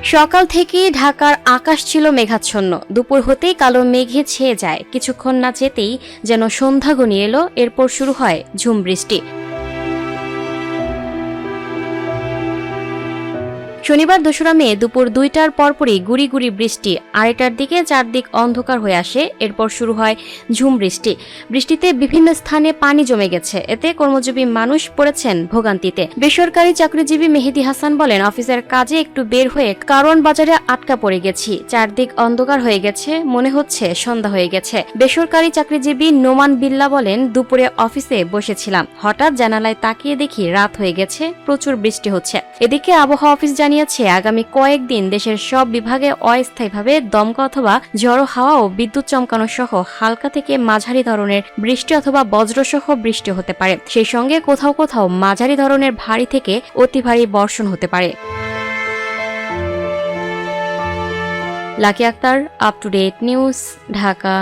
সকাল থেকেই ঢাকার আকাশ ছিল মেঘাচ্ছন্ন। দুপুর হতেই কালো মেঘে ছেয়ে যায়। কিছুক্ষণ না যেতেই যেন সন্ধ্যা ঘনিয়ে এলো। এরপর শুরু হয় ঝুম বৃষ্টি। শনিবার ২রা মে দুপুর ২টার পরপরই গুড়ি গুড়ি বৃষ্টি। আড়াইটার দিকে চারদিক অন্ধকার হয়ে আসে। এরপর শুরু হয় ঝুম বৃষ্টি। বৃষ্টিতে বিভিন্ন স্থানে পানি জমে গেছে। এতে কর্মজীবী মানুষ পড়েছেন ভোগান্তিতে। বেসরকারি চাকরিজীবী মেহেদী হাসান বলেন, অফিসের কাজে একটু বের হয়ে কারওয়ান বাজারে আটকা পড়ে গেছি। চারদিক অন্ধকার হয়ে গেছে, মনে হচ্ছে সন্ধ্যা হয়ে গেছে। বেসরকারি চাকরিজীবী নোমান বিল্লাহ বলেন, দুপুরে অফিসে বসেছিলাম, হঠাৎ জানালায় তাকিয়ে দেখি রাত হয়ে গেছে, প্রচুর বৃষ্টি হচ্ছে। এদিকে আবহাওয়া অফিস জানিয়েছে আগামী কয়েকদিন দেশের সব বিভাগে অস্থায়ীভাবে দমকা অথবা ঝড়ো হাওয়া ও বিদ্যুৎ চমকানো সহ হালকা থেকে মাঝারি ধরনের বৃষ্টি অথবা বজ্রসহ বৃষ্টি হতে পারে। সেই সঙ্গে কোথাও কোথাও মাঝারি ধরনের ভারী থেকে অতি ভারী বর্ষণ হতে পারে। Lucky Akter, up to date news, Dhaka.